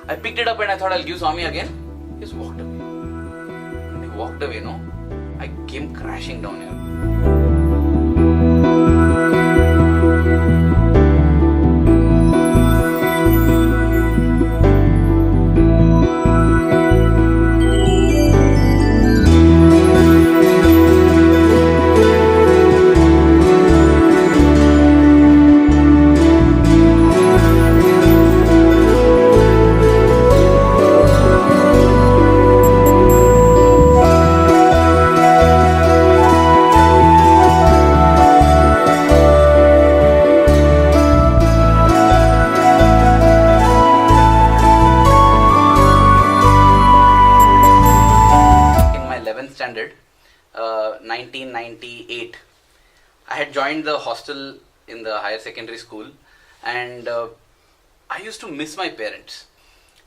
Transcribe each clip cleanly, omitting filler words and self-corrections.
I picked it up and I thought I'll give Swami again. He just walked away. When he walked away, I came crashing down here. Standard, 1998, I had joined the hostel in the higher secondary school, and I used to miss my parents.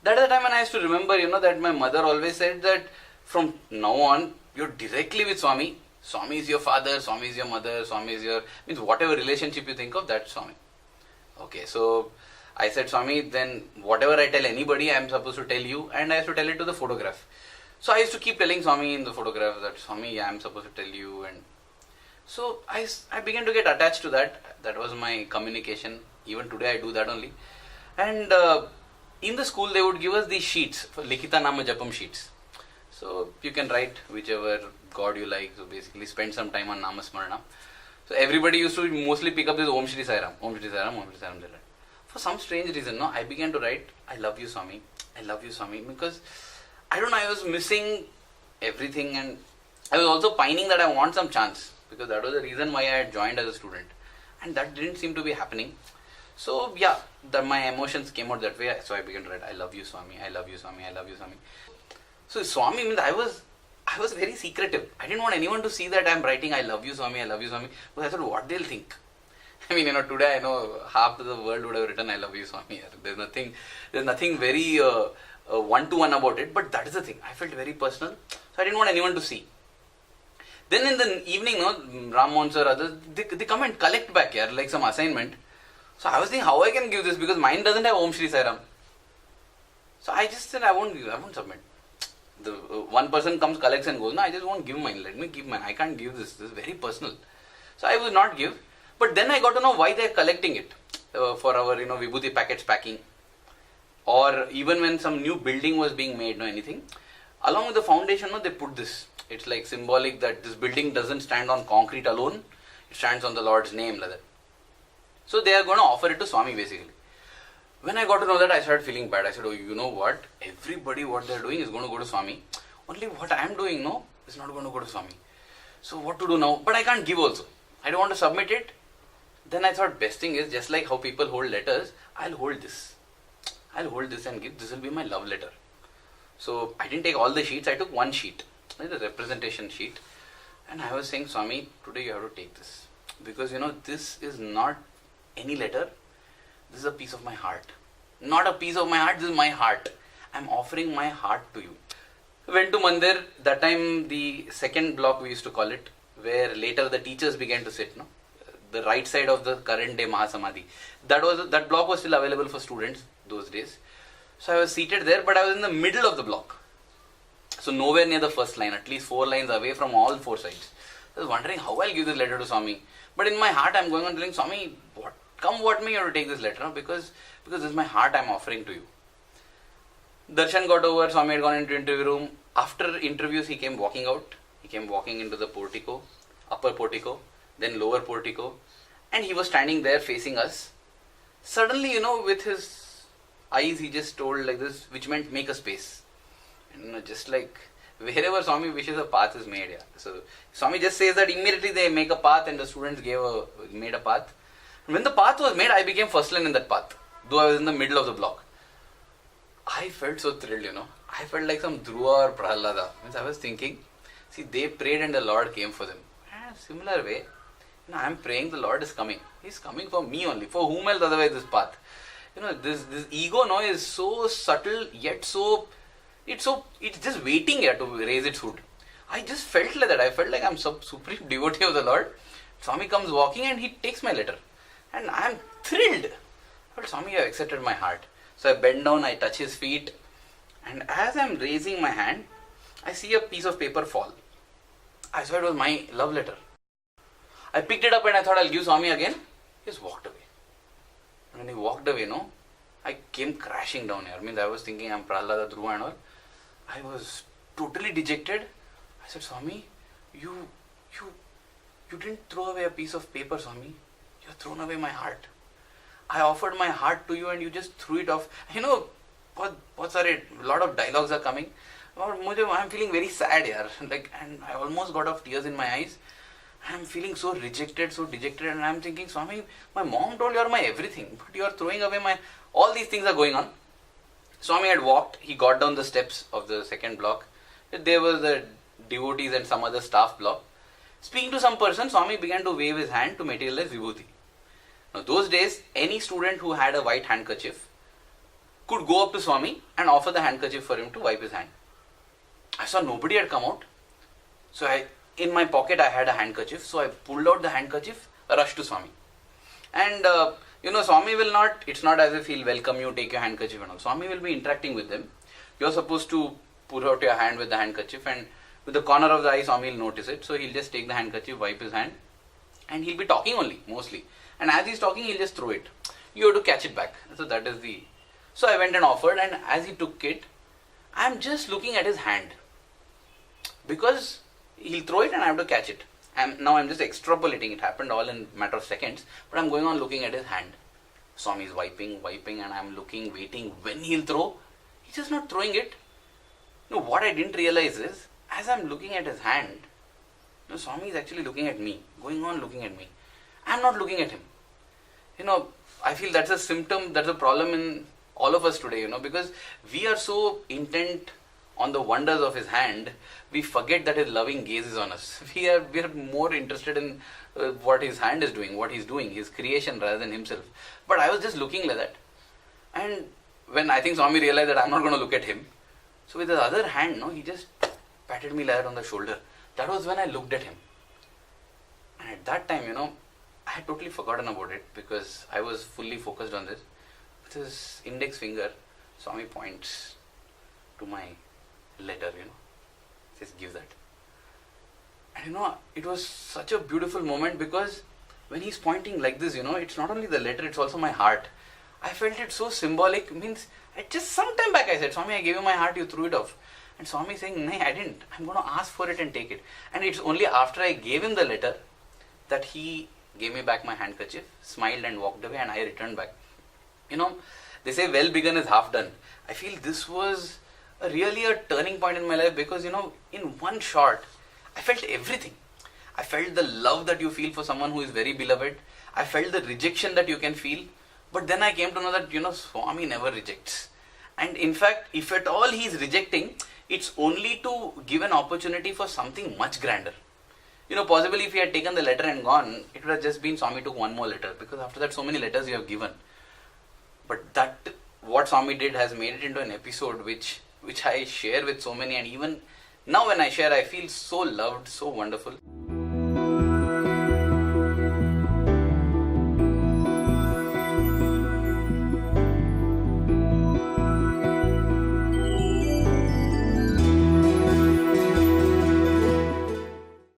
That is the time when I used to remember, that my mother always said that from now on, you're directly with Swami. Swami is your father, Swami is your mother, Swami is your, means whatever relationship you think of, that's Swami. Okay, so I said, Swami, then whatever I tell anybody, I am supposed to tell you, and I have to tell it to the photograph. So I used to keep telling Swami in the photograph that, Swami, yeah, I am supposed to tell you. And so I began to get attached to that. That was my communication. Even today I do that only. And in the school they would give us these sheets, for Likita Nama Japam sheets. So you can write whichever God you like. So basically spend some time on Nama Smarana. So everybody used to mostly pick up this Om Shri Sai Ram, Om Shri Sai Ram, Om Shri Sai Ram. For some strange reason, I began to write, I love you Swami, I love you Swami, because I don't know, I was missing everything, and I was also pining that I want some chance, because that was the reason why I had joined as a student, and that didn't seem to be happening. So yeah, my emotions came out that way. So I began to write, I love you Swami, I love you Swami, I love you Swami. So Swami means I was very secretive. I didn't want anyone to see that I am writing I love you Swami, I love you Swami, because I thought what they'll think. I mean, today I know half of the world would have written I love you Swami. There's nothing very one-to-one about it, but that is the thing. I felt very personal, so I didn't want anyone to see. Then in the evening, Ram Mohan sir, others, they come and collect back here, like some assignment. So I was thinking how I can give this, because mine doesn't have Om Shri Sai Ram. So I just said I won't submit. The one person comes, collects and goes, no, I just won't give mine, let me keep mine. I can't give this is very personal. So I will not give. But then I got to know why they are collecting it for our Vibhuti packets packing. Or even when some new building was being made, anything, along with the foundation, they put this. It's like symbolic that this building doesn't stand on concrete alone, it stands on the Lord's name. Like that. So they are going to offer it to Swami basically. When I got to know that, I started feeling bad. I said, oh, you know what? Everybody, what they are doing is going to go to Swami. Only what I am doing, is not going to go to Swami. So what to do now? But I can't give also. I don't want to submit it. Then I thought best thing is, just like how people hold letters, I'll hold this. I'll hold this and give, this will be my love letter. So I didn't take all the sheets, I took one sheet, the representation sheet, and I was saying, Swami, today you have to take this. Because this is not any letter, this is a piece of my heart. Not a piece of my heart, this is my heart. I'm offering my heart to you. Went to Mandir, that time the second block we used to call it, where later the teachers began to sit, the right side of the current day Mahasamadhi. That block was still available for students those days. So I was seated there, but I was in the middle of the block. So nowhere near the first line, at least 4 lines away from all 4 sides. I was wondering how I'll give this letter to Swami. But in my heart I'm going on telling Swami, what may you have to take this letter, because this is my heart I'm offering to you. Darshan got over, Swami had gone into interview room. After interviews he came walking out. He came walking into the portico, upper portico, then lower portico, and he was standing there facing us. Suddenly, with his eyes he just told like this, which meant make a space. And just like wherever Swami wishes, a path is made. Yeah. So Swami just says that immediately they make a path, and the students made a path. And when the path was made, I became first line in that path, though I was in the middle of the block. I felt so thrilled, I felt like some Dhruva or Prahalada. I was thinking, see, they prayed and the Lord came for them. And similar way, I am praying, the Lord is coming. He is coming for me only. For whom else otherwise this path? This ego is so subtle, yet it's just waiting here to raise its hood. I just felt like that. I felt like I'm some supreme devotee of the Lord. Swami comes walking and he takes my letter. And I am thrilled. But Swami, you have accepted my heart. So I bend down, I touch his feet, and as I'm raising my hand, I see a piece of paper fall. I saw it was my love letter. I picked it up and I thought I'll give Swami again. He just walked away. And when he walked away, I came crashing down here. I was thinking I'm Prahlada, Dhruva and all. I was totally dejected. I said, Swami, you didn't throw away a piece of paper, Swami. You have thrown away my heart. I offered my heart to you and you just threw it off. What's a lot of dialogues are coming. I'm feeling very sad here. And I almost got off tears in my eyes. I'm feeling so rejected, so dejected, and I'm thinking, Swami, my mom told you are my everything, but you are throwing away all these things are going on. Swami had walked, he got down the steps of the second block. There was the devotees and some other staff block. Speaking to some person, Swami began to wave his hand to materialize Vibhuti. Now, those days, any student who had a white handkerchief could go up to Swami and offer the handkerchief for him to wipe his hand. I saw nobody had come out. So in my pocket, I had a handkerchief. So I pulled out the handkerchief, rushed to Swami. And, Swami will not, it's not as if he'll welcome you, take your handkerchief and all. Swami will be interacting with them. You're supposed to pull out your hand with the handkerchief, and with the corner of the eye, Swami will notice it. So he'll just take the handkerchief, wipe his hand, and he'll be talking only, mostly. And as he's talking, he'll just throw it. You have to catch it back. So that is the... So I went and offered, and as he took it, I'm just looking at his hand. Because he'll throw it and I have to catch it. Now I'm just extrapolating. It happened all in a matter of seconds. But I'm going on looking at his hand. Swami is wiping, and I'm looking, waiting. When he'll throw, he's just not throwing it. What I didn't realize is, as I'm looking at his hand, Swami is actually looking at me. Going on looking at me. I'm not looking at him. I feel that's a symptom, that's a problem in all of us today, because we are so intent on the wonders of his hand, we forget that his loving gaze is on us. We are more interested in what his hand is doing, what he's doing, his creation rather than himself. But I was just looking like that. And when I think Swami realized that I'm not going to look at him, so with his other hand, he just patted me like that on the shoulder. That was when I looked at him. And at that time, I had totally forgotten about it because I was fully focused on this. With his index finger, Swami points to my letter, says, give that. And it was such a beautiful moment because when he's pointing like this, it's not only the letter, it's also my heart. I felt it so symbolic. Just some time back I said, Swami, I gave you my heart, you threw it off. And Swami saying, no, I didn't. I'm going to ask for it and take it. And it's only after I gave him the letter that he gave me back my handkerchief, smiled and walked away, and I returned back. They say well begun is half done. I feel this was really a turning point in my life because, in one shot, I felt everything. I felt the love that you feel for someone who is very beloved. I felt the rejection that you can feel. But then I came to know that, Swami never rejects. And in fact, if at all he is rejecting, it's only to give an opportunity for something much grander. Possibly if he had taken the letter and gone, it would have just been Swami took one more letter. Because after that, so many letters you have given. But that, what Swami did has made it into an episode which I share with so many, and even now when I share, I feel so loved, so wonderful.